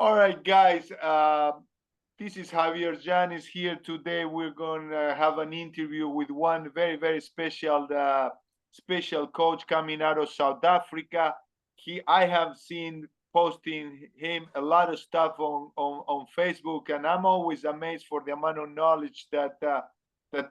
All right, guys. This is Javier Janis here. Today we're going to have an interview with one very, very special coach coming out of South Africa. I have seen posting him a lot of stuff on Facebook, and I'm always amazed for the amount of knowledge that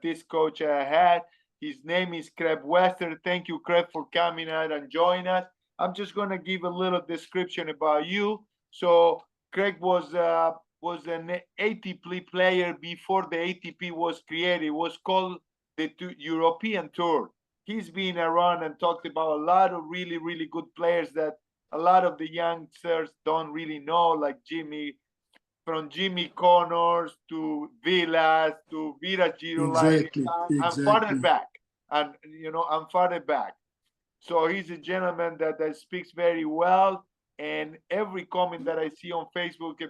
this coach had. His name is Craig Webster. Thank you, Craig, for coming out and joining us. I'm just going to give a little description about you. So Craig was an ATP player before the ATP was created. It was called the European Tour. He's been around and talked about a lot of really, really good players that a lot of the youngsters don't really know, like from Jimmy Connors to Villas to Vira Girolais, and farther back. And farther back. So he's a gentleman that speaks very well, and every comment that I see on Facebook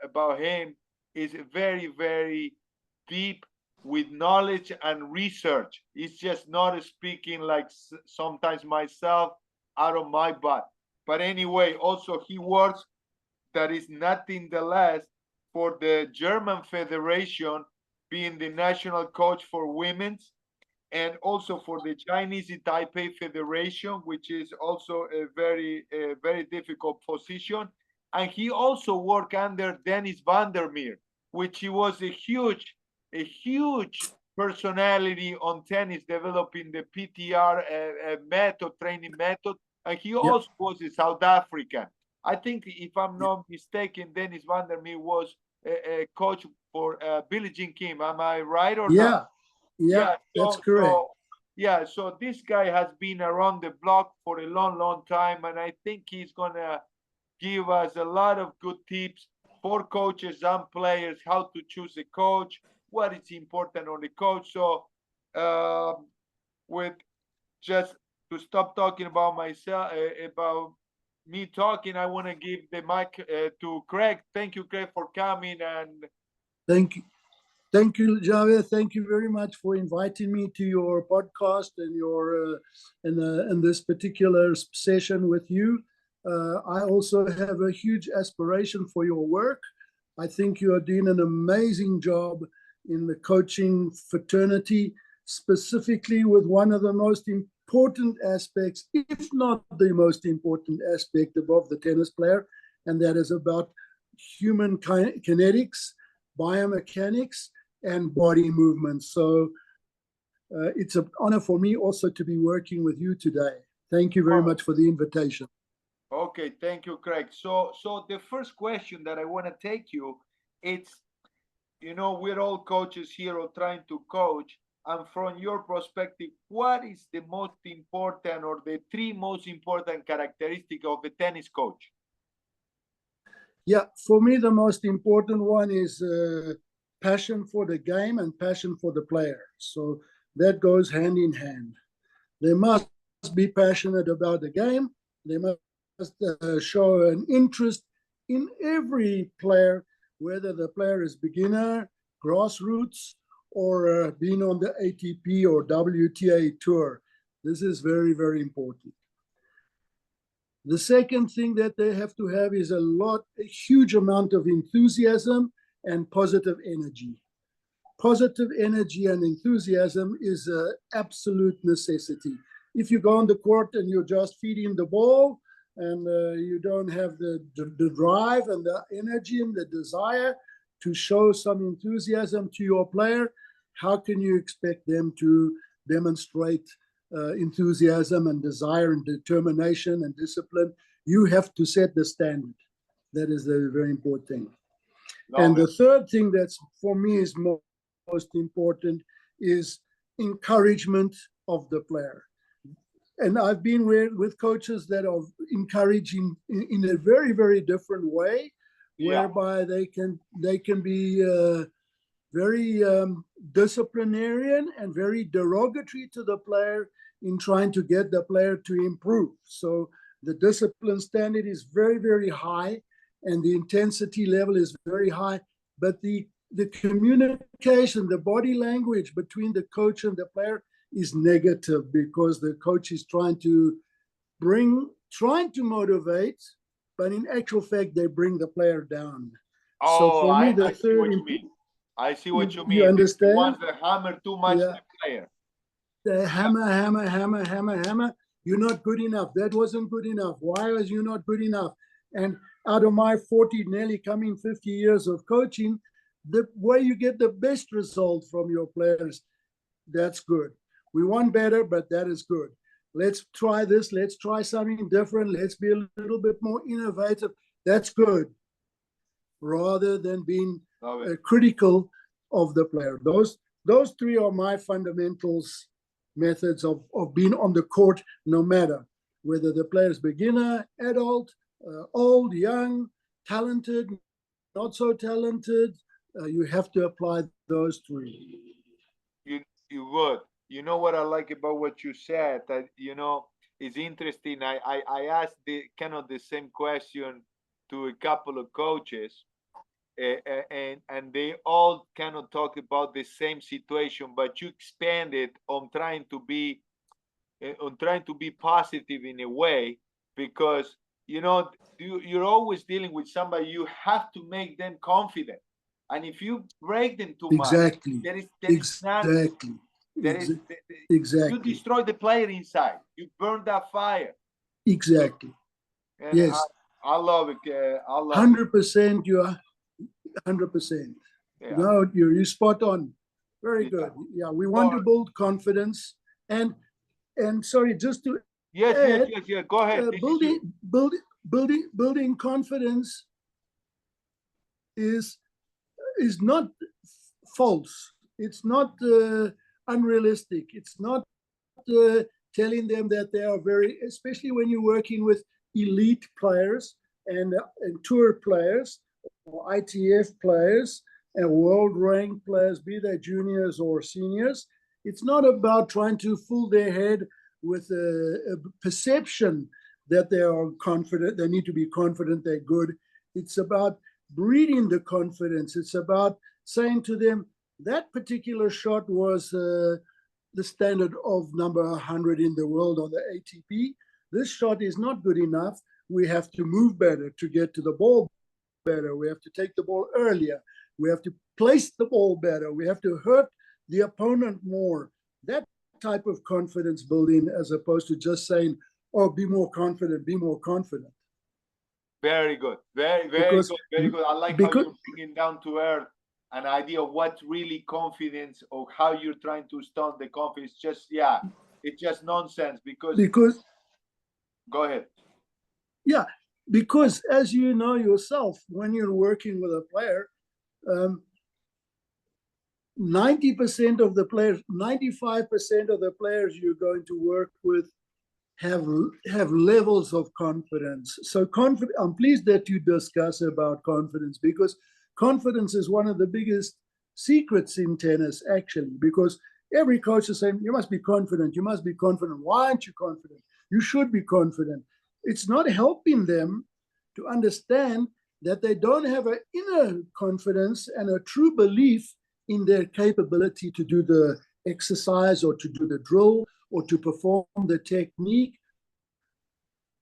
about him is very, very deep with knowledge and research. He's just not speaking like sometimes myself out of my butt. But anyway, also he works, that is nothing the less, for the German Federation, being the national coach for women's, and also for the Chinese Taipei Federation, which is also a very difficult position. And he also worked under Dennis Van Der Meer, which he was a huge personality on tennis, developing the PTR training method. And he also was a South African. I think, if I'm not mistaken, Dennis Van Der Meer was a coach for Billie Jean King. Am I right or not? Yeah, that's correct. So this guy has been around the block for a long time, and I think he's gonna give us a lot of good tips for coaches and players, how to choose a coach, what is important on the coach. So with just to stop talking about myself, about me talking, I want to give the mic to Craig. Thank you, Craig, for coming. And Thank you, Javier. Thank you very much for inviting me to your podcast and in this particular session with you. I also have a huge aspiration for your work. I think you are doing an amazing job in the coaching fraternity, specifically with one of the most important aspects, if not the most important aspect above the tennis player, and that is about human kinetics, biomechanics, and body movement. So it's an honor for me also to be working with you today. Thank you very much for the invitation. Okay, thank you, Craig. So the first question that I want to take you, it's, we're all coaches here or trying to coach. And from your perspective, what is the most important or the three most important characteristics of a tennis coach? Yeah, for me, the most important one is passion for the game and passion for the player. So that goes hand in hand. They must be passionate about the game. They must show an interest in every player, whether the player is beginner, grassroots, or being on the ATP or WTA tour. This is very, very important. The second thing that they have to have is a huge amount of enthusiasm and positive energy. Positive energy and enthusiasm is an absolute necessity. If you go on the court and you're just feeding the ball and you don't have the drive and the energy and the desire to show some enthusiasm to your player, how can you expect them to demonstrate enthusiasm and desire and determination and discipline? You have to set the standard. That is the very important thing. And the third thing that's for me is most important is encouragement of the player. And I've been with coaches that are encouraging in a very, very different way, whereby they can be very disciplinarian and very derogatory to the player in trying to get the player to improve. So the discipline standard is very, very high, and the intensity level is very high, but the communication, the body language between the coach and the player is negative, because the coach is trying to motivate, but in actual fact, they bring the player down. So Oh, for me, the I see third, what you mean. I see what you you mean. The understand? ones that hammer too much Yeah. the player. The hammer, hammer, hammer, hammer, hammer. You're not good enough. That wasn't good enough. Why was you not good enough? And out of my 40, nearly coming 50 years of coaching, the way you get the best result from your players, that's good. We want better, but that is good. Let's try this. Let's try something different. Let's be a little bit more innovative. That's good. Rather than being critical of the player. Those three are my fundamentals methods of being on the court, no matter whether the player is beginner, adult, old, young, talented, not so talented. You have to apply those three. You would. You know what I like about what you said? That it's interesting. I asked the kind of the same question to a couple of coaches, and they all kind of talk about the same situation, but you expand it on trying to be positive in a way, because you're always dealing with somebody. You have to make them confident, and if you break them too much, Exactly. there is Exactly. there is you Exactly. destroy the player inside. You burn that fire. Exactly. And Yes. I love it. I love it. 100%. You are 100%. Yeah. No, you're spot on. Very Yeah. good. Yeah, we want to build confidence, and sorry, just to Yes, add, yes. Go ahead. building confidence is not false. It's not unrealistic. It's not telling them that they are very, especially when you're working with elite players and tour players or ITF players and world ranked players, be they juniors or seniors. It's not about trying to fool their head with a perception that they are confident, they need to be confident they're good. It's about breeding the confidence. It's about saying to them, that particular shot was the standard of number 100 in the world on the ATP. This shot is not good enough. We have to move better to get to the ball better. We have to take the ball earlier. We have to place the ball better. We have to hurt the opponent more. That type of confidence building, as opposed to just saying, oh, be more confident, be more confident. Very good. Very good. Very good. I like how you're bringing down to earth an idea of what really confidence, or how you're trying to stunt the confidence. It's just nonsense because go ahead. Yeah, because as you know yourself, when you're working with a player, 90% of the players, 95% of the players you're going to work with have levels of confidence. So I'm pleased that you discuss about confidence, because confidence is one of the biggest secrets in tennis, actually, because every coach is saying, you must be confident, you must be confident. Why aren't you confident? You should be confident. It's not helping them to understand that they don't have an inner confidence and a true belief in their capability to do the exercise or to do the drill or to perform the technique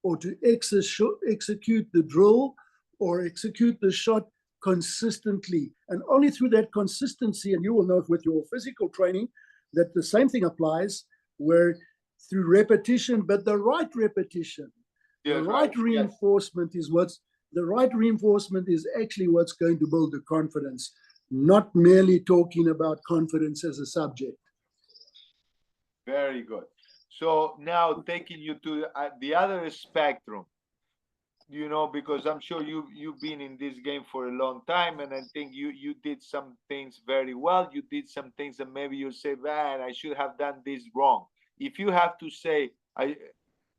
or to execute the drill or execute the shot consistently. And only through that consistency, and you will know with your physical training that the same thing applies, where through repetition, but the right repetition, the right reinforcement is actually what's going to build the confidence, not merely talking about confidence as a subject. Very good. So now taking you to the other spectrum, because I'm sure you've been in this game for a long time, and I think you did some things very well. You did some things that maybe you say, man, I should have done this wrong. If you have to say,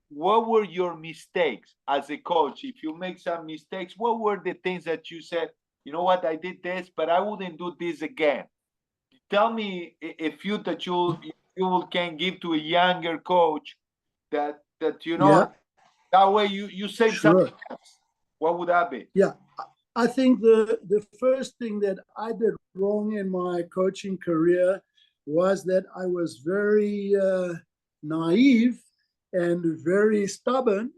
what were your mistakes as a coach? If you make some mistakes, what were the things that you said, you know what, I did this, but I wouldn't do this again? Tell me a few that you can give to a younger coach that that way you say something else. What would that be? Yeah, I think the first thing that I did wrong in my coaching career was that I was very naive and very stubborn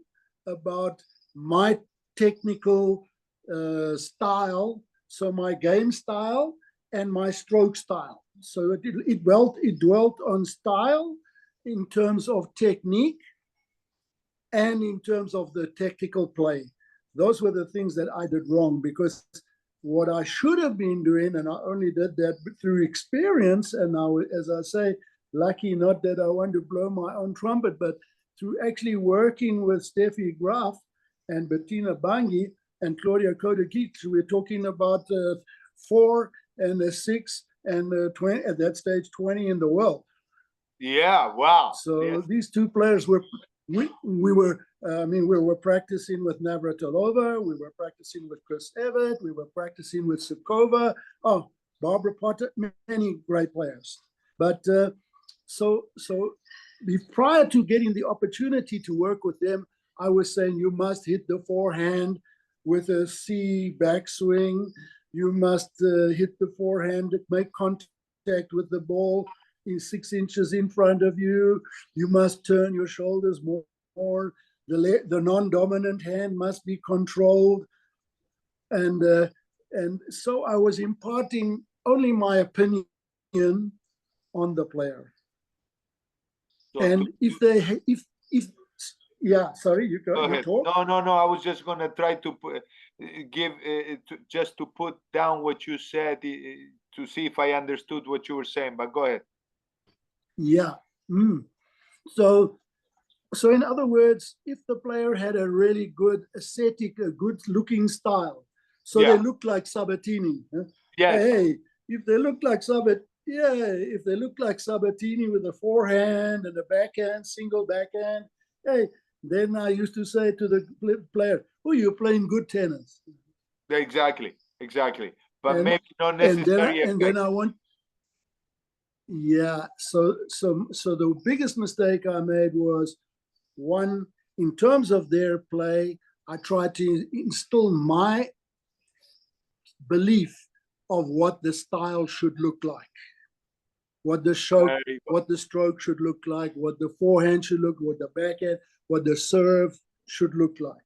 about my technical style, so my game style and my stroke style. So it dwelt on style in terms of technique and in terms of the technical play. Those were the things that I did wrong, because what I should have been doing, and I only did that through experience, and now, as I say, lucky, not that I want to blow my own trumpet, but through actually working with Steffi Graff and Bettina Bangi and Claudia Kodakich, we're talking about 4 and a 6 and 20, at that stage 20 in the world. Yeah, wow. So yes. These two players were, we were practicing with Navratilova, we were practicing with Chris Evert, we were practicing with Sukova, Barbara Potter, many great players. But prior to getting the opportunity to work with them, I was saying you must hit the forehand with a C backswing. You must hit the forehand, make contact with the ball is 6 inches in front of you. You must turn your shoulders more. The non-dominant hand must be controlled. And so I was imparting only my opinion on the player. So and yeah, sorry, you go ahead. talk. No. I was just going to try to just to put down what you said to see if I understood what you were saying, but go ahead. Yeah. So in other words, if the player had a really good aesthetic, a good looking style, so they look like Sabatini. Yes. Hey, if they look like Sabatini with a forehand and a backhand, single backhand, hey, then I used to say to the player, "Oh, you're playing good tennis." Exactly. But maybe not necessarily. And then I want. Yeah, so the biggest mistake I made was, one, in terms of their play, I tried to instill my belief of what the style should look like, what the stroke should look like, what the forehand should look, what the backhand, what the serve should look like.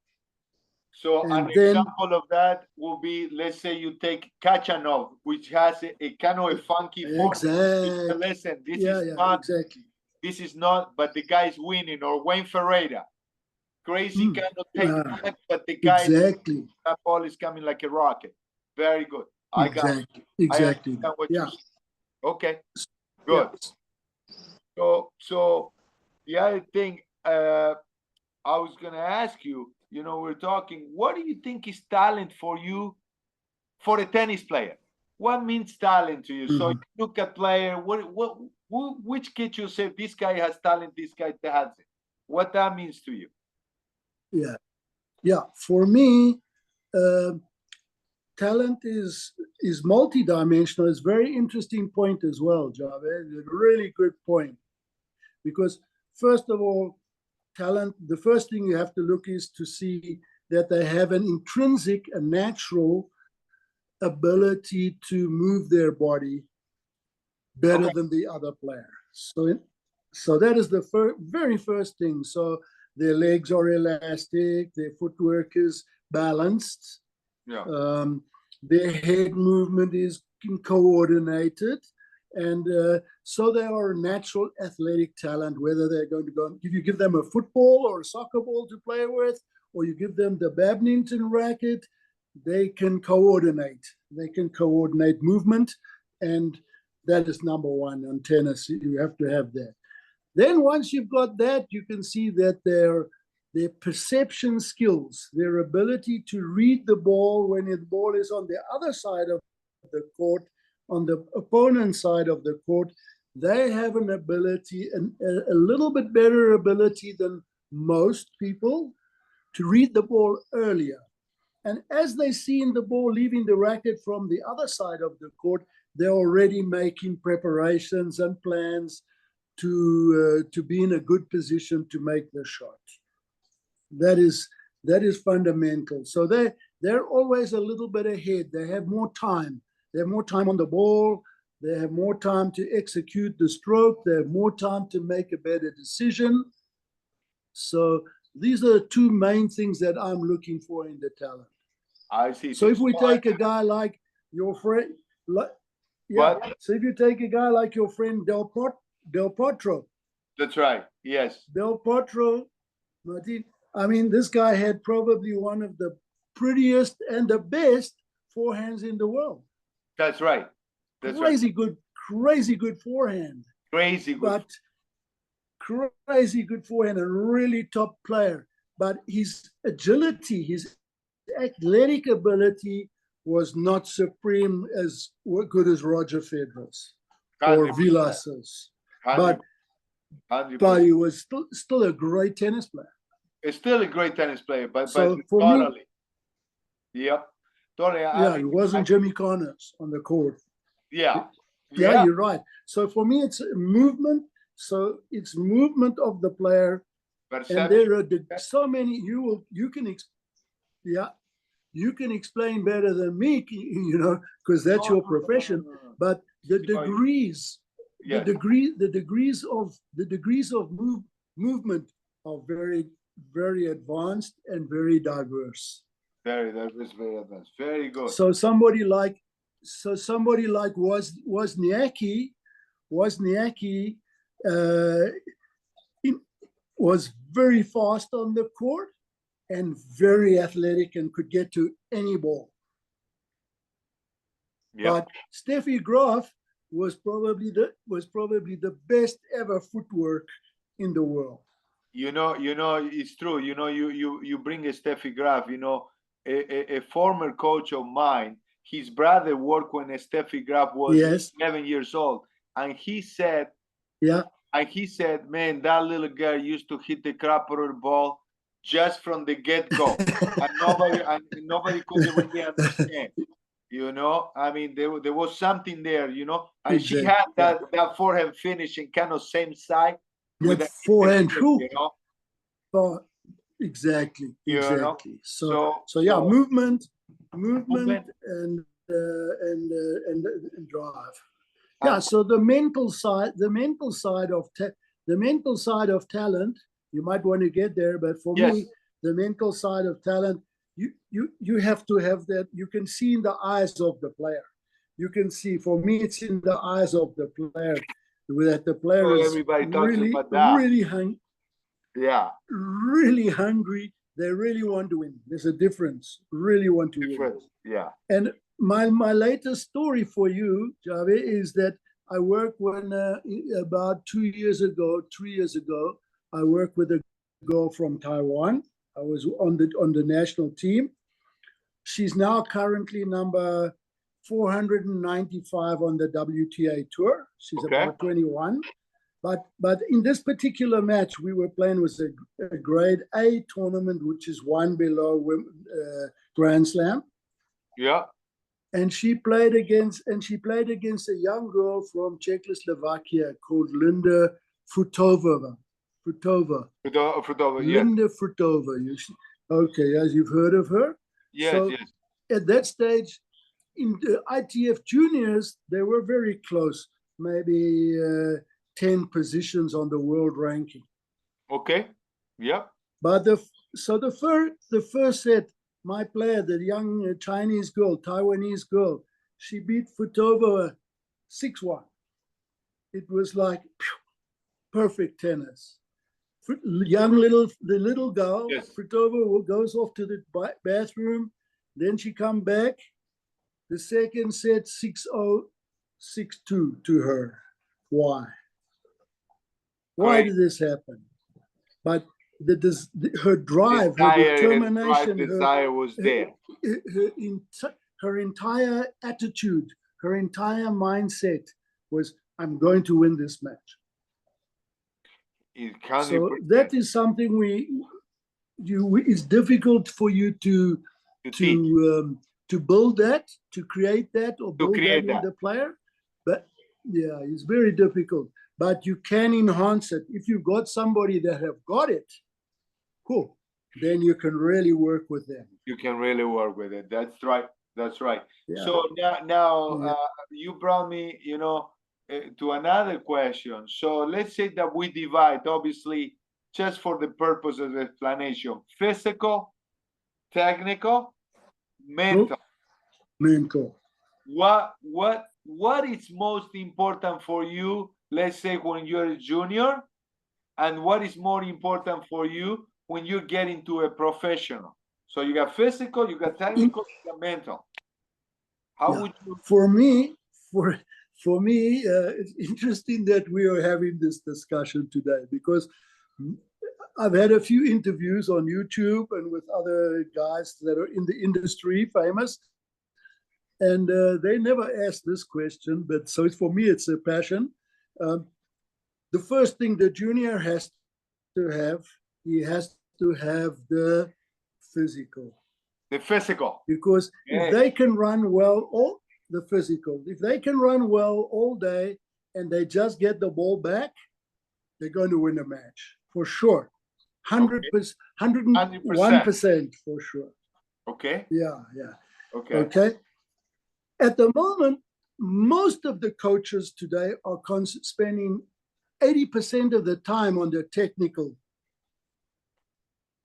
So an example of that will be, let's say you take Kachanov, which has a kind of a funky forehand. Listen, this is not, but the guy's winning. Or Wayne Ferreira, crazy kind of take back, but the guy, that ball is coming like a rocket. Very good. I got it. Exactly. I what you said. Okay, good. Yeah. So the other thing I was going to ask you, we're talking, what do you think is talent for you, for a tennis player? What means talent to you? So you look at player, which kid you say, this guy has talent, this guy has it? What that means to you? Yeah. For me, talent is multidimensional. It's a very interesting point as well, Javed. A really good point. Because first of all, talent, the first thing you have to look is to see that they have an intrinsic, a natural ability to move their body better than the other player. So that is the very first thing. So their legs are elastic, their footwork is balanced, their head movement is coordinated. And so they are a natural athletic talent, whether they're going to go, if you give them a football or a soccer ball to play with, or you give them the badminton racket, they can coordinate. They can coordinate movement. And that is number one on tennis. You have to have that. Then once you've got that, you can see that their perception skills, their ability to read the ball when the ball is on the other side of the court, on the opponent's side of the court, they have an ability, a little bit better ability than most people to read the ball earlier. And as they see the ball leaving the racket from the other side of the court, they're already making preparations and plans to be in a good position to make the shot. That is fundamental. So they're always a little bit ahead. They have more time. They have more time on the ball. They have more time to execute the stroke. They have more time to make a better decision. So these are the two main things that I'm looking for in the talent. I see. So if we take a guy like your friend, so if you take a guy like your friend Del Potro. That's right. Yes. Del Potro, Martin. I mean, this guy had probably one of the prettiest and the best forehands in the world. That's right. That's crazy good forehand. Crazy good. But crazy good forehand, a really top player. But his agility, his athletic ability was not supreme as good as Roger Federer's or Vilas's. But he was still a great tennis player. It's still a great tennis player, but so for totally. Me, yep. Totally. Yeah, it wasn't Jimmy Connors on the court. Yeah. Yeah, you're right. So for me, it's movement. So it's movement of the player. Perception. And there are so many, you can explain better than me, because that's your profession. But the degrees, the degrees of movement are very, very advanced and very diverse. Very advanced. Very good. So somebody like Wozniacki was very fast on the court and very athletic and could get to any ball. Yep. But Steffi Graff was probably the best ever footwork in the world. It's true. You bring a Steffi Graff. A former coach of mine, his brother worked when Steffi Graff was 11 years old, and he said, man, that little girl used to hit the crapper ball just from the get-go, and nobody could really understand. I mean, there was something there, and exactly. She had that forehand finish in kind of same side with that forehand, Exactly. So movement and drive. So the mental side of talent, you might want to get there, but for me, the mental side of talent, you have to have that. You can see in the eyes of the player. You can see, for me, it's in the eyes of the player that the player is really hungry. Yeah, really hungry. They really want to win. There's a difference. Really want to win. Yeah. And my latest story for you, Javi, is that I worked when about 3 years ago, I worked with a girl from Taiwan. I was on the national team. She's now currently number 495 on the WTA tour. She's about 21. But in this particular match, we were playing with a grade A tournament, which is one below Grand Slam. Yeah. And she played against a young girl from Czechoslovakia called Linda Frutova. Linda Frutova. Okay, as you've heard of her. Yes. At that stage, in the ITF juniors, they were very close, maybe 10 positions on the world ranking. Okay. Yeah. But the first set, my player, the young Chinese girl, Taiwanese girl, she beat Futova 6-1. It was like perfect tennis. The little girl, Futova goes off to the bathroom. Then she come back. The second set 6-0, 6-2 to her. Why? Why did this happen? But her drive, her determination, her desire was there. Her entire attitude, her entire mindset was, I'm going to win this match. So that is something it's difficult for you to build that, to create that, or build that in the player. But yeah, it's very difficult. But you can enhance it. If you've got somebody that have got it, cool, then you can really work with them. You can really work with it. That's right. Yeah. So now you brought me, to another question. So let's say that we divide. Obviously, just for the purpose of explanation. Physical, technical, mental. Mental. What is most important for you, let's say when you're a junior, and what is more important for you when you get into a professional? So you got physical, you got technical, you got mental. How would you? For me, it's interesting that we are having this discussion today, because I've had a few interviews on YouTube and with other guys that are in the industry, famous, and they never ask this question. But so for me, it's a passion. The first thing the junior has to have, he has to have the physical. The physical. Because if they can run well, if they can run well all day and they just get the ball back, they're going to win a match for sure. 100%, 101% for sure. Okay. Yeah. Okay. At the moment, most of the coaches today are spending 80% of the time on their technical.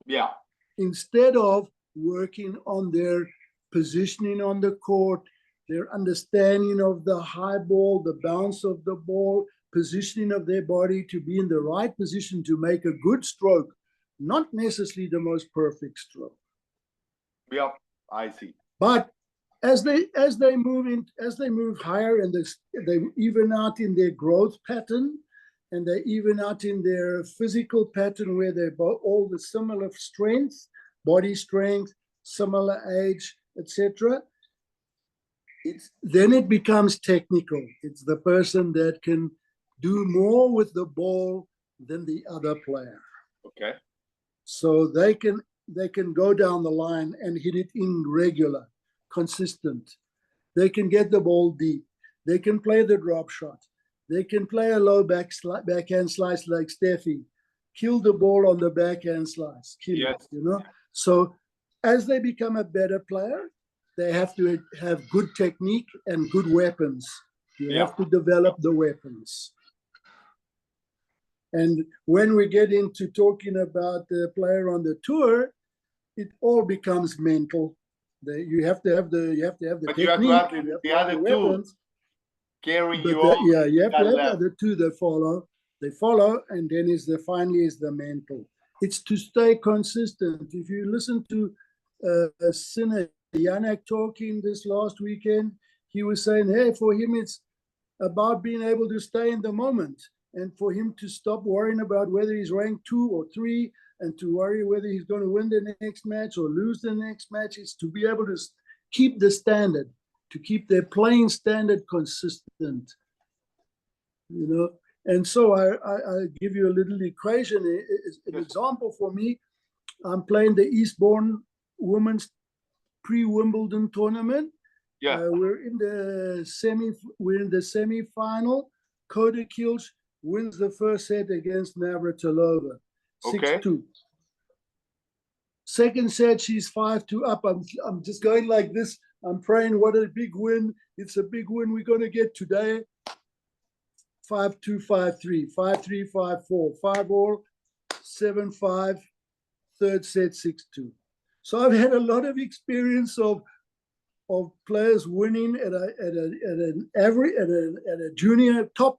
Yeah. Instead of working on their positioning on the court, their understanding of the high ball, the bounce of the ball, positioning of their body to be in the right position to make a good stroke, not necessarily the most perfect stroke. Yeah, I see. But as they move higher and they even out in their growth pattern, and they even out in their physical pattern where they're all the similar strength, body strength, similar age, etc. Then it becomes technical. It's the person that can do more with the ball than the other player. Okay. So they can go down the line and hit it in regular, consistent. They can get the ball deep. They can play the drop shot. They can play a low backhand slice like Steffi. Kill the ball on the backhand slice. Kill it, you know. So as they become a better player, they have to have good technique and good weapons. You have to develop the weapons. And when we get into talking about the player on the tour, it all becomes mental. You have to have the but technique. You have to have the other two carrying you over. You have to have the other two that follow. They follow, and then finally is the mental. It's to stay consistent. If you listen to Sinner Yanak talking this last weekend, he was saying, hey, for him, it's about being able to stay in the moment, and for him to stop worrying about whether he's ranked 2 or 3, and to worry whether he's going to win the next match or lose the next match. Is to be able to keep the standard, to keep their playing standard consistent, you know. And so I give you a little equation, an example for me. I'm playing the Eastbourne Women's pre-Wimbledon tournament. We're in the semi-final. Koda Kilch wins the first set against Navratilova, 6-2. Second set, she's 5-2 up. I'm just going like this. I'm praying, what a big win. It's a big win we're going to get today. 5-2, 5-3, 5-3, 5-4, 5-all, 7-5, third set, 6-2. So I've had a lot of experience of players winning at a junior, top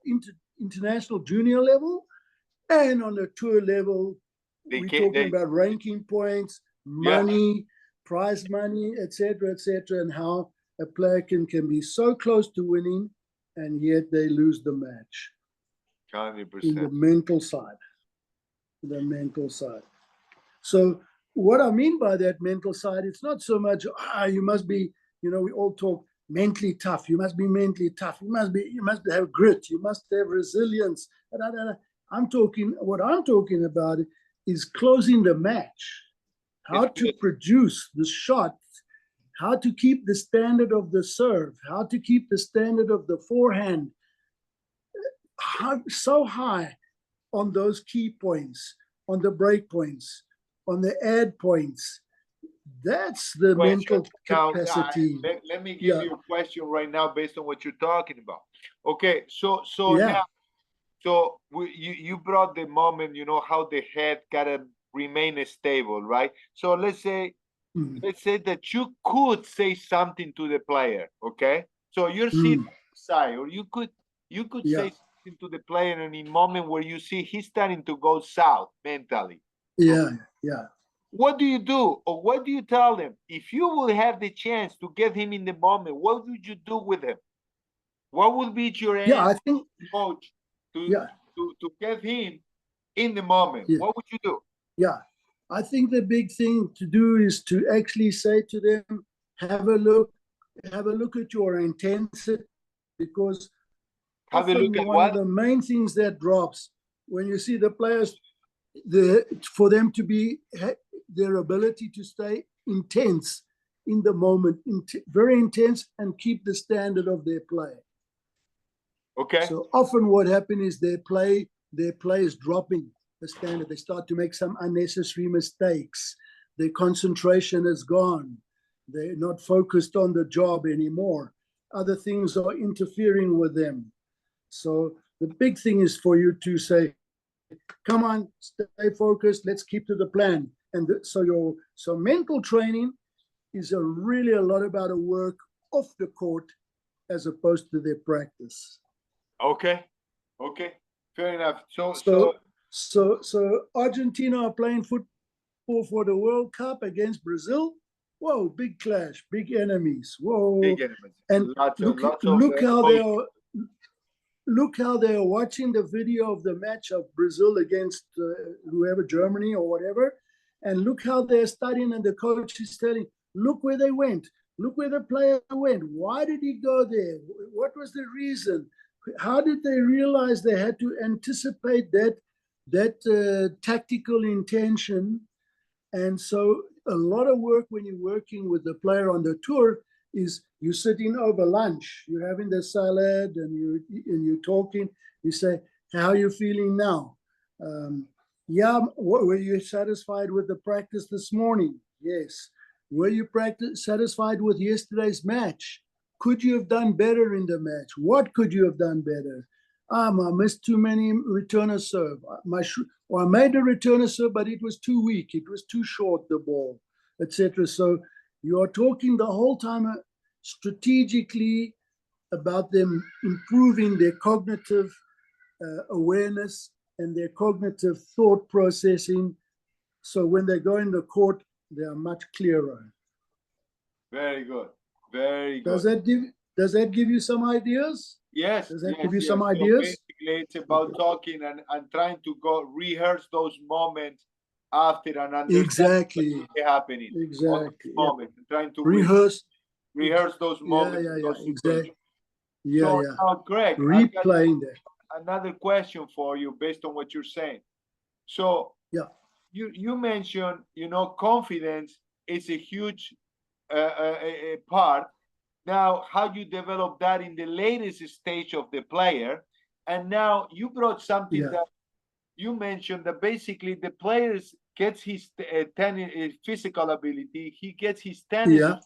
international junior level, and on the tour level. We're talking about ranking points, money, prize money, etc., and how a player can be so close to winning, and yet they lose the match. 100%. In the mental side. The mental side. So what I mean by that mental side, it's not so much, you must be, you know, we all talk mentally tough. You must be mentally tough. You must have grit. You must have resilience. What I'm talking about is closing the match. How to produce the shot, how to keep the standard of the serve, how to keep the standard of the forehand so high on those key points, on the break points, on the add points. That's the mental capacity. Let me give you a question right now based on what you're talking about. Okay, so now So you brought the moment, you know, how the head gotta remain stable, right? So Mm, let's say that you could say something to the player, okay? So you're sitting mm, side, or you could yeah, say something to the player in a moment where you see he's starting to go south mentally. yeah, yeah, What do you do, or what do you tell them? If you would have the chance to get him in the moment, what would you do with him? What would be your yeah. answer, I think, coach, to yeah, to get him in the moment? yeah, What would you do? yeah. I think the big thing to do is to actually say to them, have a look at your intensity, because Have a look often at one of what? the main things that drops when you see the players, for them to be their ability to stay intense in the moment, very intense, and keep the standard of their play. Okay. So often what happens is their play is dropping the standard. They start to make some unnecessary mistakes. Their concentration is gone. They're not focused on the job anymore. Other things are interfering with them. So the big thing is for you to say, come on, stay focused. Let's keep to the plan. And so mental training is really a lot about a work off the court as opposed to their practice. Okay. Okay. Fair enough. So So Argentina are playing football for the World Cup against Brazil. Whoa, big clash, big enemies. big Whoa, elements. and Lots of look how they emotion. are. Look how they are watching the video of the match of Brazil against whoever, Germany or whatever, and look how they're studying. And the coach is telling, look where they went. Look where the player went. Why did he go there? What was the reason? How did they realize they had to anticipate that tactical intention? And so a lot of work when you're working with the player on the tour is you sitting over lunch, you're having the salad and you're talking. You say, "How are you feeling now?" Yeah, were you satisfied with the practice this morning? Yes. Were you satisfied with yesterday's match? Could you have done better in the match? What could you have done better? I missed too many returner serve. Or I made a returner serve, but it was too weak. It was too short, the ball, etc. So you are talking the whole time strategically about them improving their cognitive awareness and their cognitive thought processing. So when they go in the court, they are much clearer. Very good. Very Does good. that give Does that give you some ideas? Yes, Does that yes, give you yes. some So ideas? basically, it's about Okay. talking and trying to go rehearse those moments after and understand what's Exactly. really happening on Exactly. those Yeah. moments and trying to Rehearse. rehearse those Yeah, moments yeah, and yeah. those Exactly. situations. Yeah, So yeah. now, Craig, I got Replaying that. another question for you based on what you're saying. So Yeah. you mentioned, you know, confidence is a huge a part. Now, how you develop that in the latest stage of the player, and now you brought something Yeah. that you mentioned that basically the players gets his tennis, physical ability, he gets his tennis, Yeah.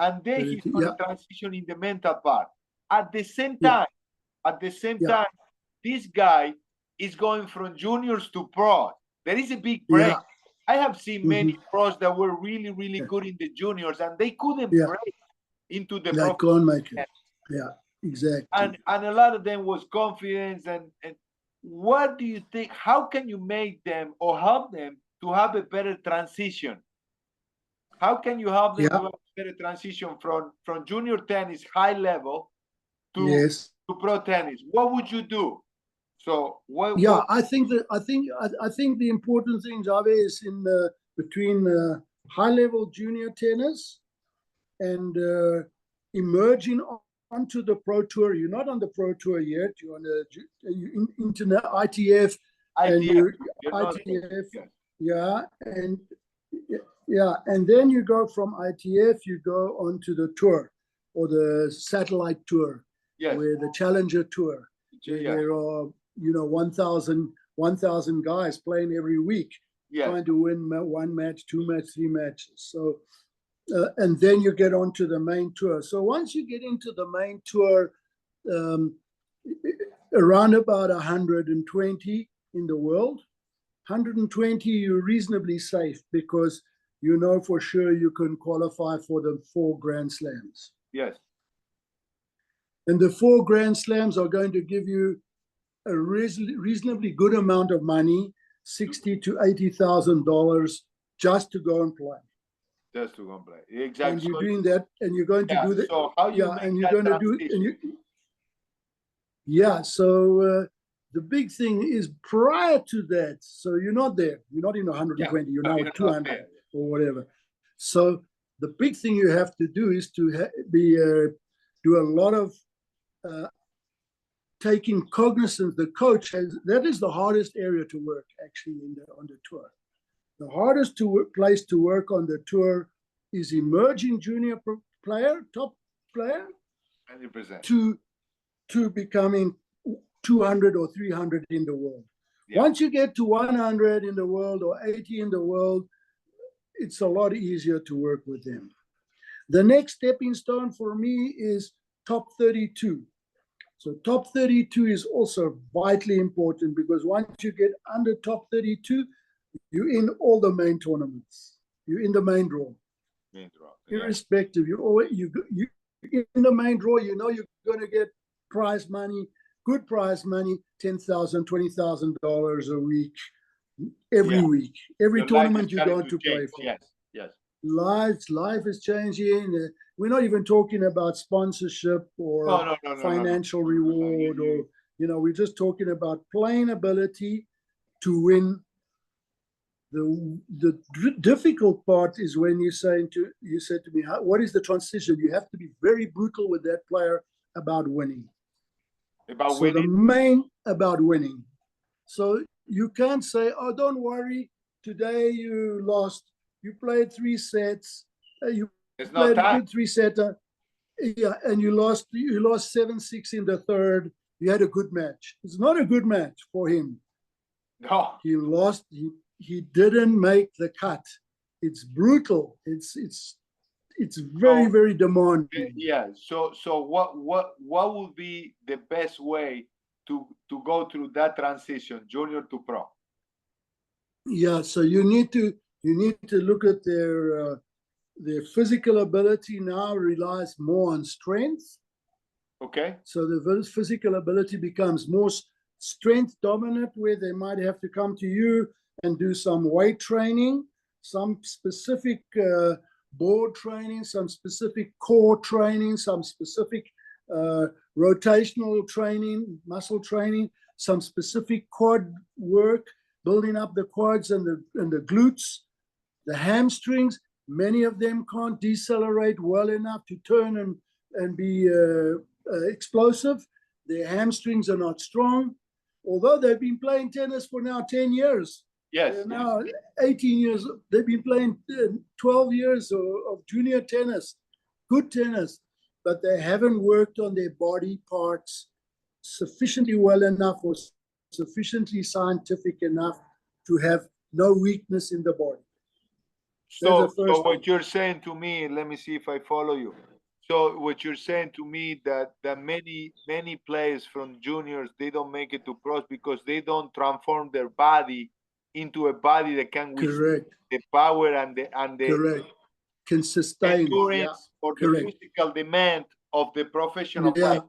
and then he's going to Yeah. transition in the mental part. At the same Yeah. time, at the same Yeah. time, this guy is going from juniors to pros. There is a big break. Yeah. I have seen many Mm-hmm. pros that were really, really Yeah. good in the juniors, and they couldn't Yeah. break into the That professional can't make it. game. Yeah. Exactly. And a lot of them was confidence and what do you think, how can you make them or help them to have a better transition? How can you help them to Yeah. have a better transition from junior tennis high level Yes. to pro tennis? What would you do? So Yeah. what I think the important thing, Javi, is in between high level junior tennis and emerging onto the pro tour. You're not on the pro tour yet. You're on the internet ITF, and ITF, you're you're not there. ITF, Yes. yeah, and yeah, and then you go from ITF, you go onto the tour or the satellite tour, Yes. where the challenger tour, where Yes. there are 1,000 guys playing every week, Yes. trying to win one match, two match, three matches. So and then you get onto the main tour. So once you get into the main tour, um, around about 120 in the world. 120, you're reasonably safe because you know for sure you can qualify for the 4 Grand Slams. Yes. And the 4 Grand Slams are going to give you a reasonably good amount of money, $60,000 to $80,000 just to go and play. Just to go and play. Exactly. And you're doing that, and you're going to do that. So how you make and you're that going to do it. So the big thing is prior to that. So you're not there. You're not in 120. You're now at 200 or whatever. So the big thing you have to do is to do a lot of taking cognizance. The coach that is the hardest area to work actually on the tour. The hardest place to work on the tour is emerging junior player, top player, 100%. to becoming 200 or 300 in the world. Yeah. Once you get to 100 in the world or 80 in the world, it's a lot easier to work with them. The next stepping stone for me is top 32. So top 32 is also vitally important because once you get under top 32, you're in all the main tournaments. You're in the main draw. Irrespective, you in the main draw. You know you're going to get prize money, good prize money, $10,000, $20,000 a week, every week, every tournament you go to play for. Yes. Life is changing. We're not even talking about sponsorship or financial reward, or we're just talking about playing ability to win. The difficult part is when you said to me, what is the transition? You have to be very brutal with that player about winning. The main about winning. So you can't say, oh, don't worry, today you lost. You played 3 sets. You played a good 3-setter. Yeah, and you lost 7-6 in the third. You had a good match. It's not a good match for him. No. He lost. He didn't make the cut. It's brutal. It's very, very demanding. Yeah. So what would be the best way to go through that transition, junior to pro? Yeah. So you need to look at their physical ability now relies more on strength. Okay. So the physical ability becomes more strength dominant, where they might have to come to you and do some weight training, some specific board training, some specific core training, some specific rotational training, muscle training, some specific quad work, building up the quads and the glutes, the hamstrings. Many of them can't decelerate well enough to turn and be explosive. Their hamstrings are not strong, although they've been playing tennis for now 10 years. Yes. They're now 18 years. They've been playing 12 years of junior tennis, good tennis, but they haven't worked on their body parts sufficiently well enough or sufficiently scientific enough to have no weakness in the body. So what you're saying to me, let me see if I follow you. So what you're saying to me that many players from juniors, they don't make it to pros because they don't transform their body into a body that can withstand the power and the can sustain endurance or the physical demand of the professional life.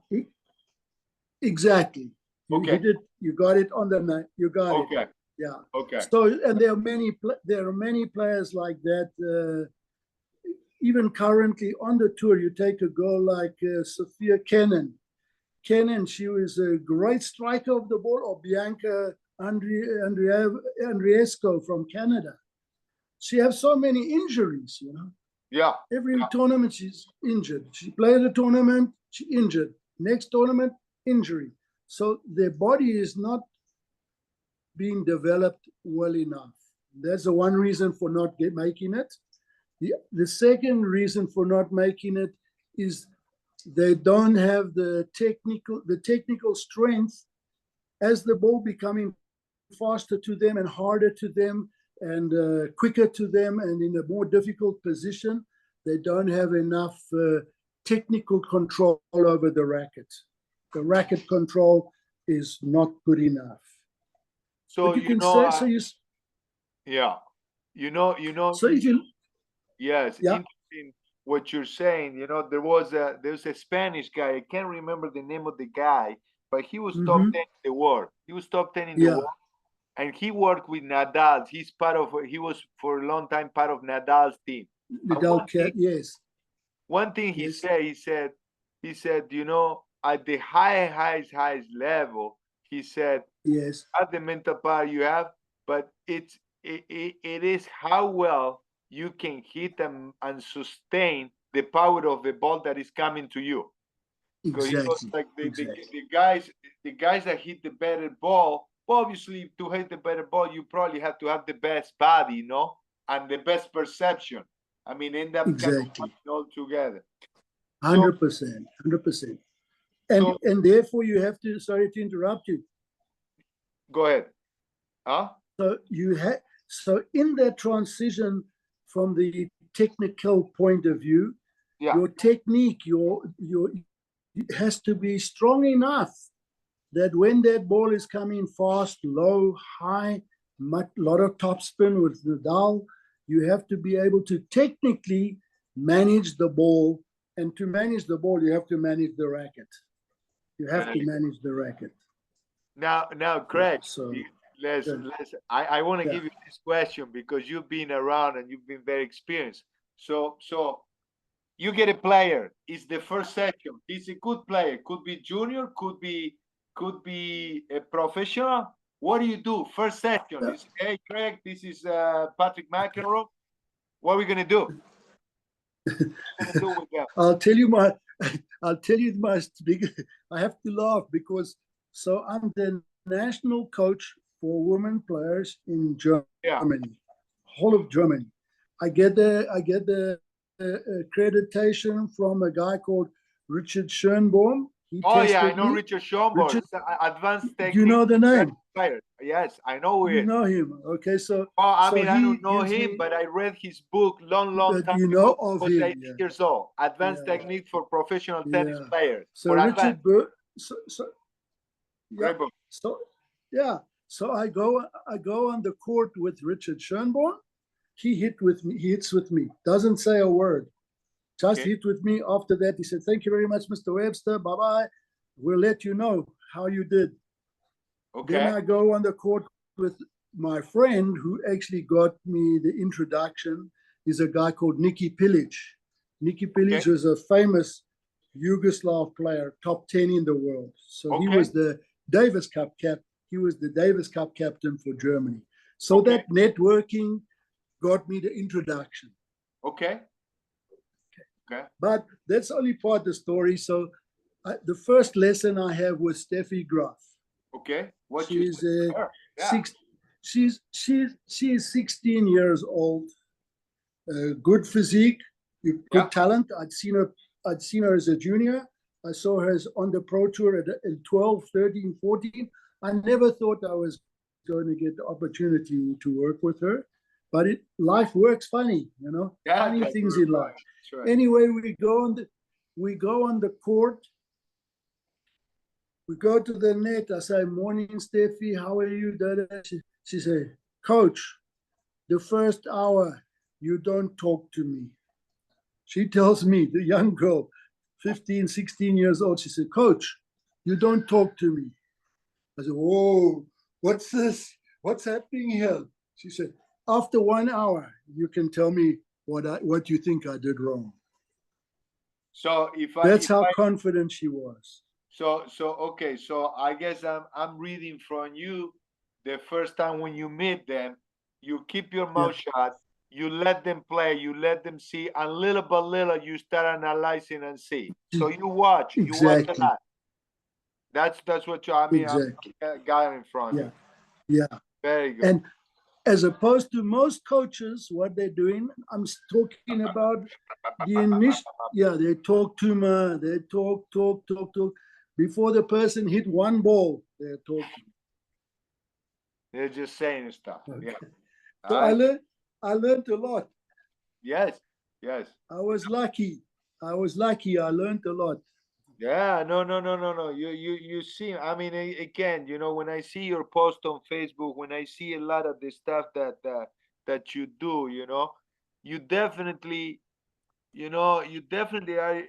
Exactly. You got it on the night. You got it. Yeah. Okay. So, and there are many players like that. Even currently on the tour, you take a girl like Sophia Kenin. She was a great striker of the ball, or Bianca Andreescu from Canada. She has so many injuries, Yeah. Every tournament she's injured. She played a tournament, she injured. Next tournament, injury. So their body is not being developed well enough. That's the one reason for not making it. The second reason for not making it is they don't have the technical strength as the ball becoming faster to them and harder to them and quicker to them and in a more difficult position. They don't have enough technical control over the racket. the racket control is not good enough. So but you you can know, say, so you, yeah, so if you, yes, yeah, interesting what you're saying. You know, there's a Spanish guy. I can't remember the name of the guy, but he was top 10 in the world. He was top 10 in the yeah, world, and he worked with Nadal. He was for a long time part of Nadal's team. the And Delcat, yes, one thing he yes, said, he said, you know, at the highest level, he said, yes, have the mental power you have, but it is how well you can hit and sustain the power of the ball that is coming to you. Because he goes exactly, like exactly, the guys that hit the better ball, well, obviously to hit the better ball, you probably have to have the best body, you know, and the best perception. I mean, end up kind of exactly, all together. So 100%, 100%. so And therefore you have to, sorry to interrupt you. go ahead. Huh? So you have, so in that transition from the technical point of view, Yeah. your technique, your it has to be strong enough that when that ball is coming fast, low, high, lot of topspin with Nadal, you have to be able to technically manage the ball. And to manage the ball, you have to manage the racket. You have to manage the racket. Now, Craig, So let's I want to yeah, give you this question because you've been around and you've been very experienced. So you get a player, it's the first session. He's a good player, could be junior, could be a professional. What do you do? First session. yeah. It's, hey Craig, this is Patrick McEnroe. What are we gonna do? What are we gonna do with them? I'll tell you my, I'll tell you my big. I have to laugh because so I'm the national coach for women players in Yeah. Germany, whole of Germany. I get the accreditation from a guy called Richard Schönborn. He Oh yeah, I tested know me. Richard Schomburg. Richard, Advanced do you technique know the name? player. Yes, I know who he You is. know him, okay? So Oh, I mean, I he don't know gives him, me, but I read his book long but time you know ago. of I was him, 18 yeah, years old. Advanced yeah, technique for professional tennis yeah. players. So For Richard, advanced. so yeah, Great book. so yeah, so I go on the court with Richard Schönborn. He hits with me, doesn't say a word, just Okay. hit with me. After that, he said, "Thank you very much, Mr. Webster. Bye bye. We'll let you know how you did." Then Okay. I go on the court with my friend who actually got me the introduction. Is a guy called Niki Pilic. Niki Pilic Okay. was a famous Yugoslav player, top 10 in the world. So he Okay. was the Davis Cup He was the Davis Cup captain for Germany. So Okay. that networking got me the introduction. Okay. Okay. But that's only part of the story. So the first lesson I have was Steffi Graff. Okay. What you She's said to her? Yeah. she's 16 years old, good physique, good Yeah. talent. I'd seen her as a junior. I saw her on the pro tour at 12, 13, 14. I never thought I was going to get the opportunity to work with her, but life works funny, you know, Yeah. funny That's things right. in life. That's right. Anyway, we go on the court. We go to the net. I say, "Morning, Steffi. How are you?" She said, "Coach, the first hour, you don't talk to me." She tells me, the young girl, 15, 16 years old, she said, "Coach, you don't talk to me." I said, "Whoa, what's this? What's happening here?" She said, "After 1 hour, you can tell me what you think I did wrong." So That's how confident she was. so okay, so I guess I'm reading from you the first time when you meet them, you keep your Yeah, mouth shut, you let them play, you let them see, and little by little you start analyzing and see. So you watch a exactly, lot. That's what you I mean I'm exactly. got in front of Yeah, me. yeah. Very good. And as opposed to most coaches, what they're doing, I'm talking about the initial, yeah, they talk too much, they talk. Before the person hit one ball, they're talking. They're just saying stuff. Okay. Yeah. So I learned a lot. Yes. Yes. I was lucky. I learned a lot. Yeah, no, no, no, no, no. You see, I mean, again, when I see your post on Facebook, when I see a lot of the stuff that you do, you definitely, you definitely are.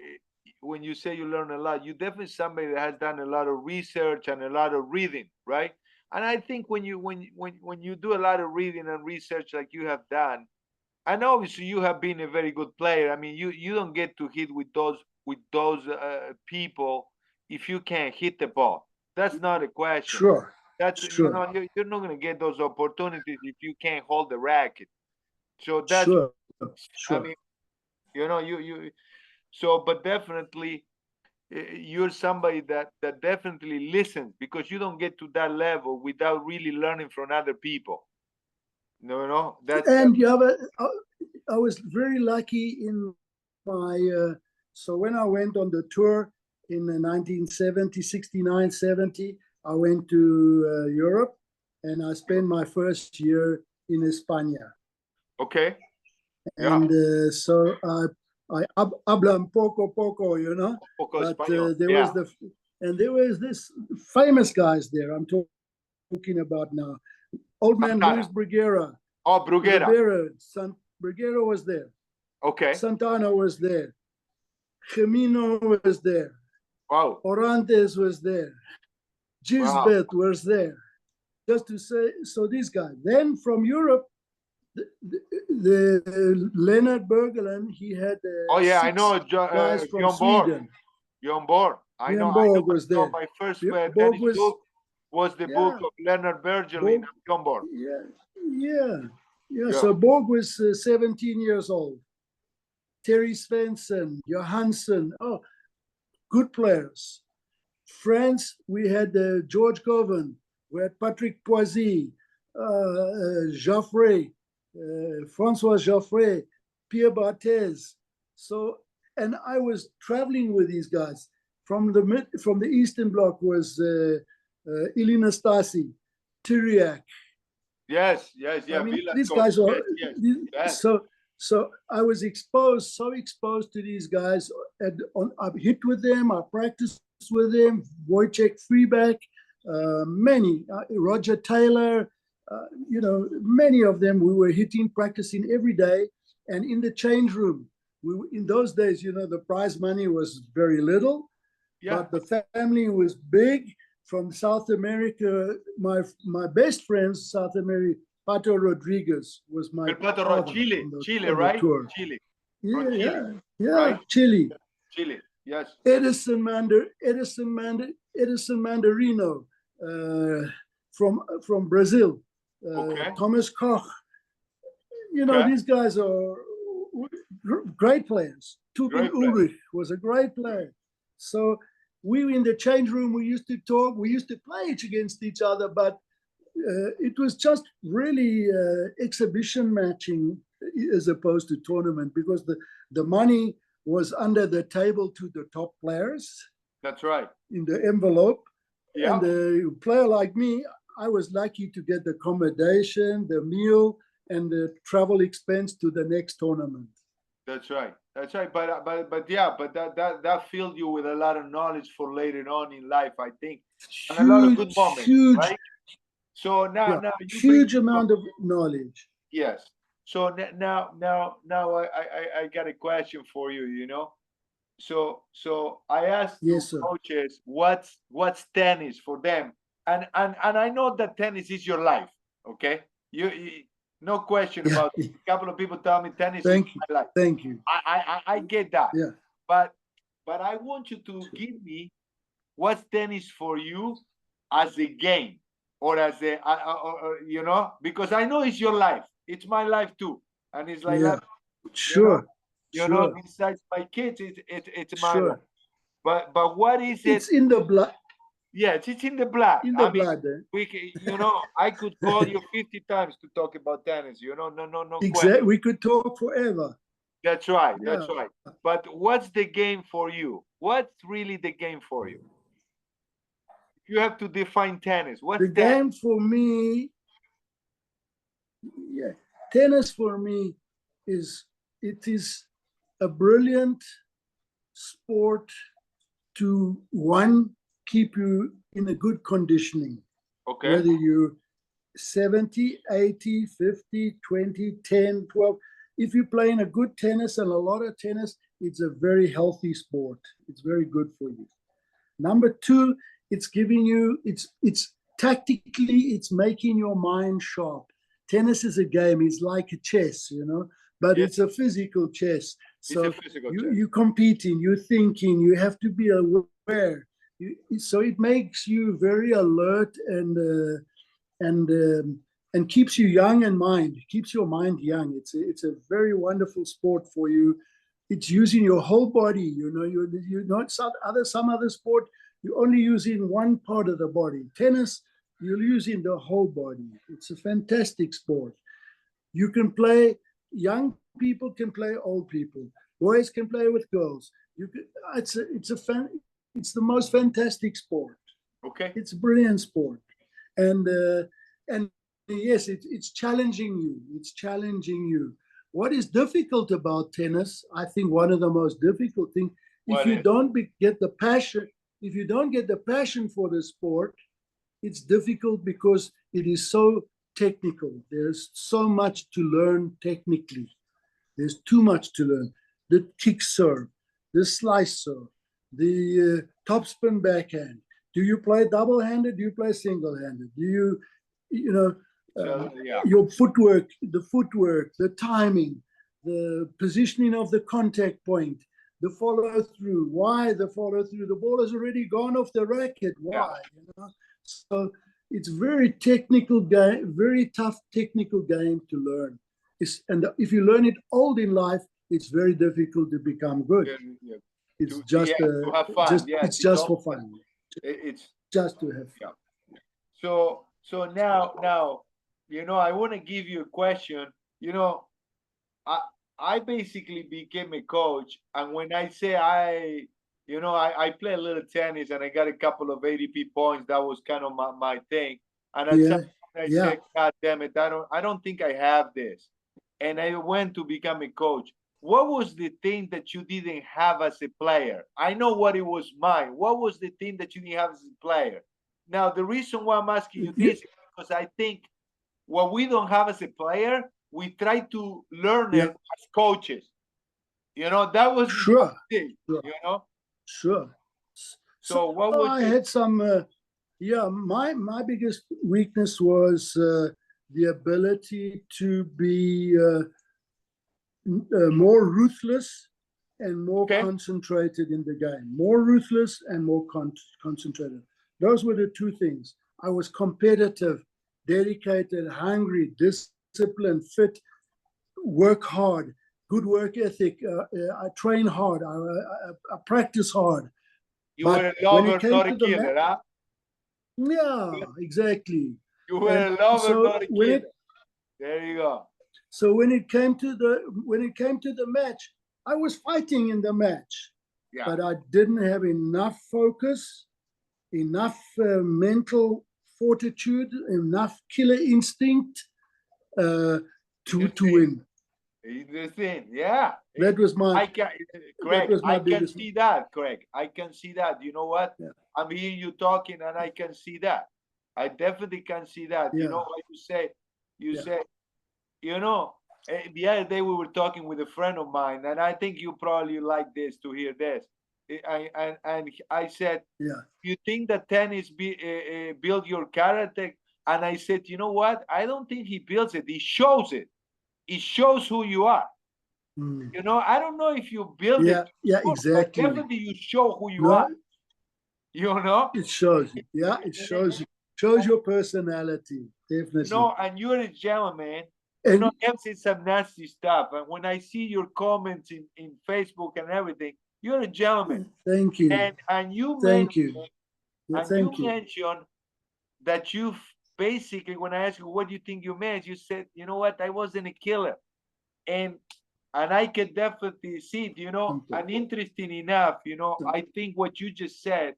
When you say you learn a lot, you definitely somebody that has done a lot of research and a lot of reading, right? And I think when you do a lot of reading and research like you have done, and obviously you have been a very good player. I mean, you don't get to hit with those people if you can't hit the ball. That's not a question. Sure, That's sure, you're not going to get those opportunities if you can't hold the racket. So that's, sure, I sure. mean, you so, but definitely you're somebody that definitely listens, because you don't get to that level without really learning from other people. That And the other, I was very lucky in my, so when I went on the tour in 1970, 69, 70, I went to Europe and I spent my first year in España. okay. Yeah. And so I habla un poco, Un poco but español. there Yeah. was there was this famous guys there I'm talking about now. Old man Santana. Luis Bruguera, Oh, Bruguera. Rivera, Bruguera was there. Okay. Santana was there. Gemino was there. Wow. Orantes was there. Wow. Gisbert was there. Just to say, so these guys. Then from Europe, the Leonard Bergeland, he had Oh yeah, I know six guys from Bjorn Borg. Sweden. Bjorn Borg. I know. Björn I know. Borg was there. My first Borg tennis was, book was the book yeah, of Leonard Bergelin Borg, and Bjorn Borg. yeah, yeah, yeah. Yeah. So Borg was 17 years old. Terry Svensson, Johansson, oh, good players. France, we had George Govan, we had Patrick Poisy, Joffre, Francois Joffre, Pierre Barthez. So, and I was traveling with these guys. From the Eastern Bloc was Ilina Stasi, Tyriak. Yes. Yes. I Yeah. mean, Villas these guys are Kovalevich. Yes. Yes. so I was so exposed to these guys. And I hit with them, I practiced with them. Wojciech Freeback, many, Roger Taylor, many of them. We were hitting, practicing every day, and in the change room. In those days, the prize money was very little, Yeah. but the family was big. From South America, my best friends, South America, Pato Rodriguez was my El Pato father Chile. Chile, on the right? tour. Chile. Yeah, From Chile. yeah, Right? Chile. Chile. Yes. Edison Mandarino from Brazil. Okay. Thomas Koch. Okay. These guys are great players. Tupin Great player. Ulrich was a great player. So we in the change room, we used to talk, we used to play against each other, but it was just really exhibition matching as opposed to tournament, because the money was under the table to the top players. That's right. In the envelope. Yeah. And a player like me, I was lucky to get the accommodation, the meal, and the travel expense to the next tournament. That's right. That's right. But yeah, but that filled you with a lot of knowledge for later on in life, I think, and a lot of good moments, Huge, right? So now you bring huge amount of knowledge. yes. So now I got a question for you. So I asked to Yes, sir. coaches what's tennis for them, and I know that tennis is your life. Okay, you no question Yeah. about it. A couple of people tell me tennis is Thank you. my life. Thank you. I get that. Yeah. But I want you to give me what's tennis for you as a game, or as a because I know it's your life. It's my life too, and it's like Yeah. that. Sure. Besides my kids, it's my life. Sure. But what is it? It's in the blood. Yes, it's in the blood. In the I mean, blood. I could call you 50 times to talk about tennis. No question. Exactly. We could talk forever. That's right. Yeah. That's right. But what's the game for you? What's really the game for you? You have to define tennis. What's the game for me? Yeah, tennis for me is a brilliant sport to one, keep you in a good conditioning. Okay. Whether you're 70, 80, 50, 20, 10, 12. If you're playing a good tennis and a lot of tennis, it's a very healthy sport. It's very good for you. Number two, it's giving you, it's tactically, it's making your mind sharp. Tennis is a game. It's like a chess, you know, but Yes. it's a physical chess. So It's a physical chess. you're competing, you're thinking, you have to be aware. So it makes you very alert and keeps you young in mind, keeps your mind young. It's a very wonderful sport for you. It's using your whole body. You know, you're not some other sport. You're only using one part of the body. Tennis, you're using the whole body. It's a fantastic sport. You can play. Young people can play. Old people, boys can play with girls. It's the most fantastic sport. Okay. It's a brilliant sport, and yes, it's challenging you. It's challenging you. What is difficult about tennis? I think one of the most difficult things, if you don't get the passion, if you don't get the passion for the sport, it's difficult because it is so technical. There's so much to learn technically. There's too much to learn. The kick serve, the slice serve, the topspin backhand. Do you play double-handed? Do you play single-handed? Do you know, your footwork, the timing, the positioning of the contact point, the follow-through. Why the follow-through? The ball has already gone off the racket. Why? You know? So it's very technical game, very tough technical game to learn. And if you learn it old in life, it's very difficult to become good. It's just to have fun. It's just for fun. It's just to have fun. So now, you know, I want to give you a question. You know, I basically became a coach, and when I say I play a little tennis and I got a couple of ADP points. That was kind of my thing. And at some point I said, God damn it, I don't think I have this. And I went to become a coach. What was the thing that you didn't have as a player? I know what it was mine. What was the thing that you didn't have as a player? Now, the reason why I'm asking you this is because I think what we don't have as a player, we try to learn it as coaches. You know, that was the thing, you know? Sure. So what was I had some, my biggest weakness was the ability to be more ruthless and more concentrated in the game. More ruthless and more concentrated. Those were the two things. I was competitive, dedicated, hungry, disciplined, fit, work hard, good work ethic. I train hard. I practice hard. You were a lover, not a killer, huh? Yeah, exactly. You were a lover, not a killer. There you go. So when it came to the match, I was fighting in the match, but I didn't have enough focus, enough mental fortitude, enough killer instinct to win. Interesting. Yeah. That was my. Craig, I can see that. Craig, I can see that. You know what? Yeah. I'm hearing you talking, and I can see that. I definitely can see that. Yeah. You know what you say? You say, you know, the other day we were talking with a friend of mine, and I think you probably like this to hear this. And I said, you think that tennis build your character? And I said, you know what? I don't think he builds it. He shows it. It shows who you are. You know, I don't know if you build it. Yeah, exactly. But definitely you show who you are. You know? It shows you. Yeah, it shows you. Shows your personality. Definitely. You know, and you're a gentleman. You know, I've seen some nasty stuff. And when I see your comments in Facebook and everything, you're a gentleman. Thank you. And you mentioned that you basically, when I asked you, what do you think you meant? You said, you know what? I wasn't a killer. And I can definitely see it, you know, and interesting enough, you know, I think what you just said,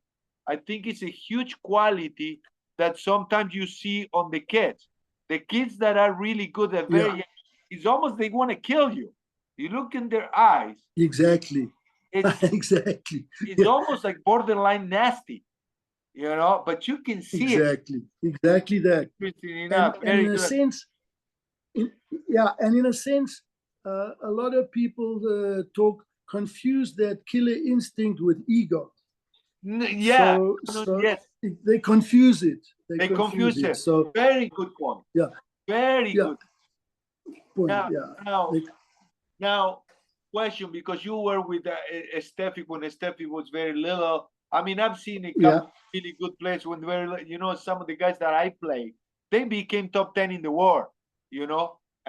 I think it's a huge quality that sometimes you see on the kids. The kids that are really good at very young, it's almost they want to kill you. You look in their eyes. Exactly. It's Exactly. it's almost like borderline nasty, but you can see it. Exactly that. Interesting And enough. Very in a good. sense, and in a sense, a lot of people confuse that killer instinct with ego. Yeah. So Yes. they confuse it. They confuse it. So Very good point. yeah, Very yeah, good. point. Now, Yeah. now, They, now, question, because you were with Steffi when Steffi was very little. I mean, I've seen a yeah, couple of really good players when very little. Some of the guys that I play, they became top 10 in the world,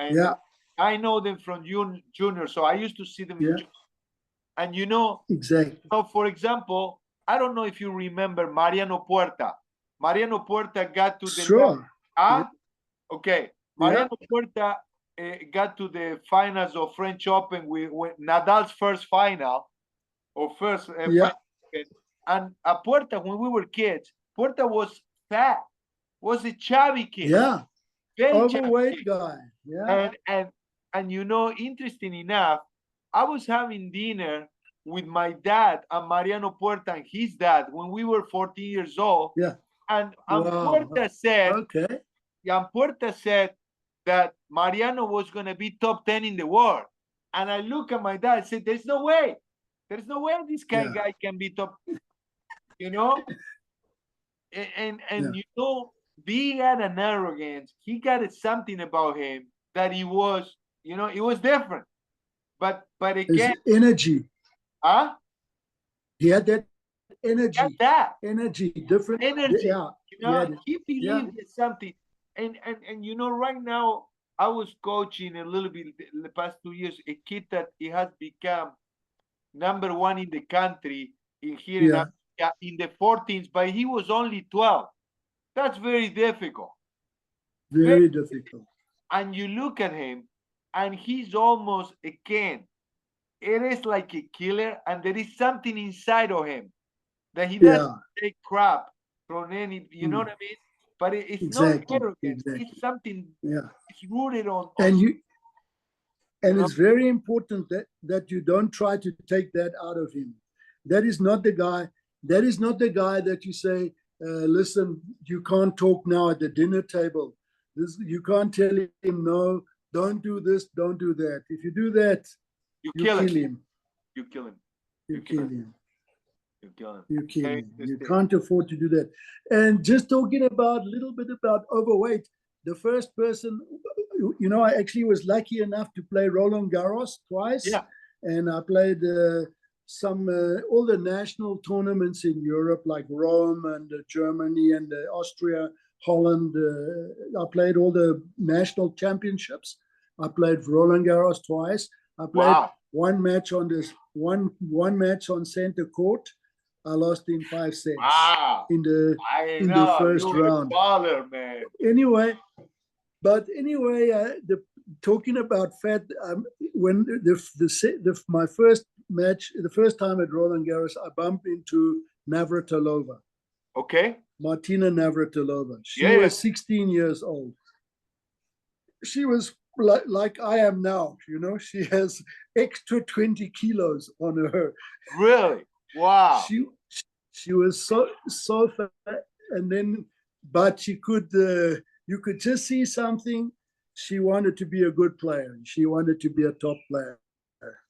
and yeah, I know them from junior, so I used to see them yeah, and exactly. for example, I don't know if you remember Mariano Puerta. Mariano Puerta got to the Sure. ah, okay. Yeah, Mariano Puerta got to the finals of French Open with Nadal's first final or first yeah, French Open. And Puerta, when we were kids, Puerta was fat, was a chubby kid, yeah. very chubby Overweight kid. guy. Yeah, And interesting enough, I was having dinner with my dad and Mariano Puerta and his dad when we were 14 years old. yeah. And Wow. Puerta said, Okay. and Puerta said that Mariano was going to be top 10 in the world. And I look at my dad and said, there's no way. There's no way this Yeah. guy can be top, you know? And Yeah. being at an arrogance, he got something about him that he was, it was different. But His again, energy. huh? He had that energy. Got that Energy. Different. energy. Yeah. He Yeah. believed in something. And right now I was coaching a little bit the past 2 years a kid that he has become number one in the country in here in Yeah. America in the 14s, but he was only 12. That's very difficult. Very difficult. And you look at him, and he's almost again. It is like a killer, and there is something inside of him that he doesn't Yeah. take crap from any. You know what I mean? But it's not Exactly. arrogance. Exactly. It's something. Yeah. It's rooted on. And you know? it's very important that you don't try to take that out of him. That is not the guy. That is not the guy that you say, listen, you can't talk now at the dinner table. You can't tell him, no, don't do this, don't do that. If you do that, you you kill kill him. him. You kill him. You kill him. You kill him. You kill him. You can't afford to do that. And just talking about a little bit about overweight, the first person, I actually was lucky enough to play Roland Garros twice. Yeah. And I played all the national tournaments in Europe, like Rome and Germany and Austria, Holland. I played all the national championships. I played Roland Garros twice. I played one match on center court. I lost in 5 sets. Wow. In the first round. Baller, man. Anyway, talking about fat, when my first match, the first time at Roland Garros, I bumped into Navratilova. Okay. Martina Navratilova. She was 16 years old. She was like I am now, she has extra 20 kilos on her. Really? Wow. She was so fat, but she could, you could just see something. She wanted to be a good player. She wanted to be a top player,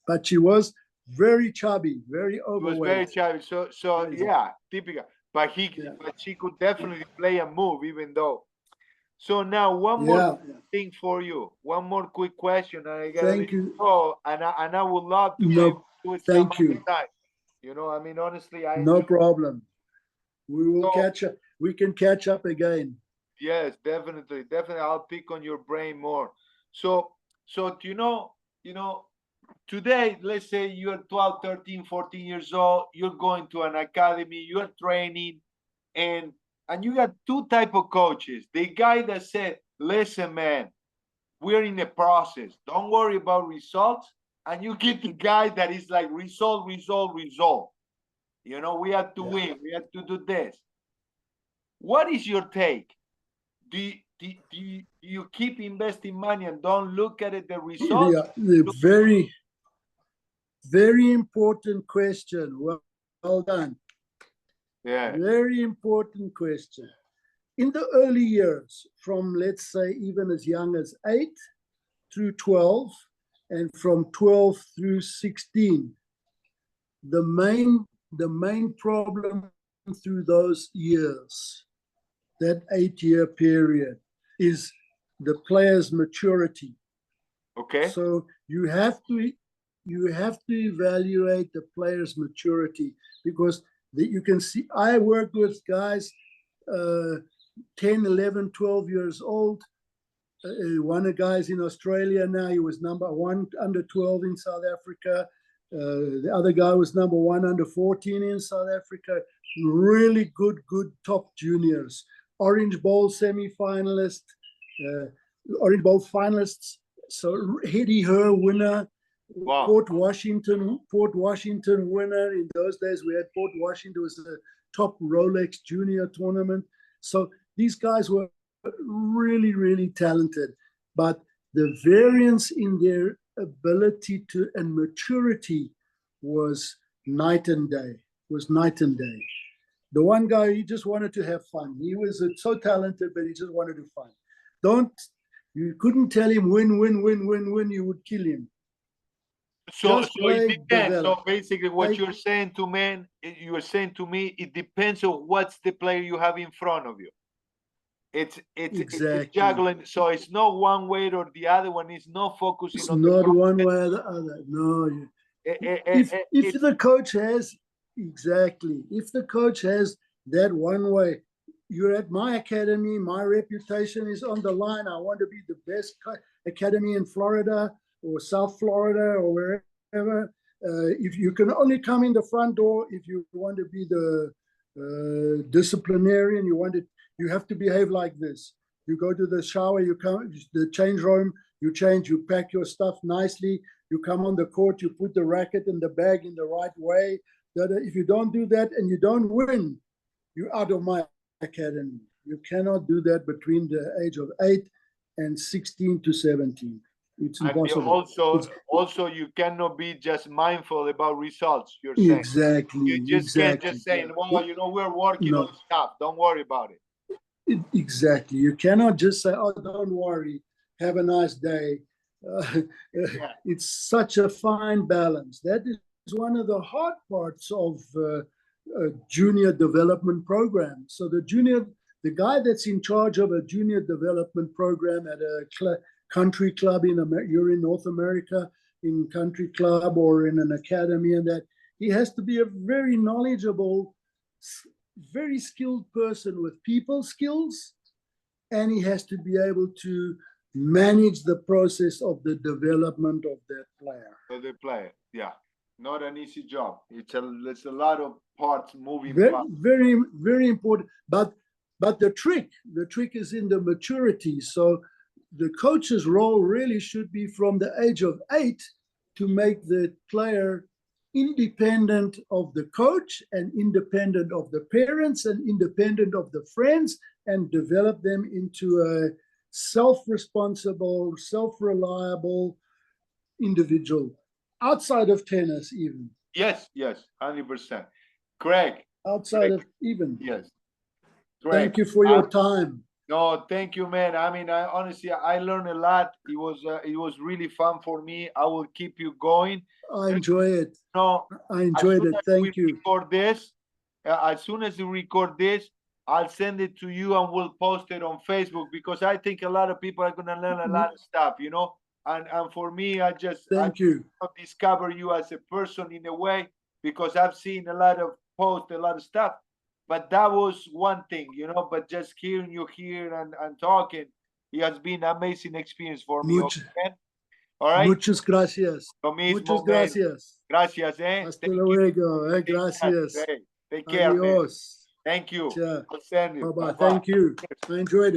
but she was very chubby, very overweight. She was very chubby. So yeah, typical. But she could definitely play a move, even though. So now one more thing for you. One more quick question, and I gotta let you go. And I would love to do it some other time. I mean, honestly, no problem. We will catch up. We can catch up again. Yes, definitely. I'll pick on your brain more. So today, let's say you're 12, 13, 14 years old, you're going to an academy, you're training, and you got two type of coaches. The guy that said, listen, man, we're in a process. Don't worry about results. And you get the guy that is like result. We have to win. We have to do this. What is your take? Do you keep investing money and don't look at it, the result? The Very important question. Well done. Yeah. Very important question. In the early years, from let's say even as young as 8 through 12, and from 12 through 16, the main problem through those years, that 8-year period, is the player's maturity. Okay. So you have to evaluate the player's maturity, because you can see, I work with guys 10, 11, 12 years old. One of the guys in Australia now, he was number 1 under 12 in South Africa. The other guy was number 1 under 14 in South Africa. Really good top juniors. Orange Bowl semi-finalist, Orange Bowl finalists. So Eddie Herr winner, Wow. Port Washington winner. In those days, we had Port Washington was a top Rolex junior tournament. So these guys were really talented, but the variance in their ability to and maturity was night and day. The one guy, he just wanted to have fun. He was so talented, but he just wanted to have fun. You couldn't tell him win, you would kill him. So it depends. So basically what you're saying to me, it depends on what's the player you have in front of you. It's juggling. So it's not one way or the other one. It's not focusing it's on not the one way or the other. No. If the coach has, if the coach has that one way, you're at my academy, my reputation is on the line. I want to be the best academy in Florida or South Florida or wherever. If you can only come in the front door, if you want to be the disciplinarian, you have to behave like this. You go to the shower, you come, the change room, you change, you pack your stuff nicely, you come on the court, you put the racket and the bag in the right way. If you don't do that and you don't win, you're out of my academy. You cannot do that between the age of 8 and 16 to 17. It's impossible. Also, you cannot be just mindful about results. You're saying exactly. You just can't just say, "Well, we're working on stuff. Don't worry about it." Exactly. You cannot just say, "Oh, don't worry. Have a nice day." It's such a fine balance. That is one of the hard parts of junior development program. So the guy that's in charge of a junior development program at a country club you're in North America, in country club or in an academy, and that he has to be a very knowledgeable, very skilled person with people skills, and he has to be able to manage the process of the development of that player. Yeah. Not an easy job. It's a lot of parts moving. Very, very important. But the trick is in the maturity. So the coach's role really should be from the age of 8 to make the player independent of the coach and independent of the parents and independent of the friends, and develop them into a self-responsible, self-reliable individual. Outside of tennis, even. Yes, 100%. Craig. Outside of even. Yes. Craig, thank you for your time. No, thank you, man. I mean, honestly, I learned a lot. It was really fun for me. I will keep you going. I enjoy it. No, I enjoyed it. Thank you. As soon as we record this, I'll send it to you and we'll post it on Facebook, because I think a lot of people are gonna learn a lot of stuff, And for me, I discover you as a person in a way, because I've seen a lot of posts, a lot of stuff. But that was one thing, but just hearing you here and talking, it has been an amazing experience for me. Okay? All right. Muchas gracias. Muchas gracias. Gracias, Hasta luego. Gracias. Take care. Adios. Man. Thank you. Bye-bye. Bye-bye. Thank you. I enjoyed it.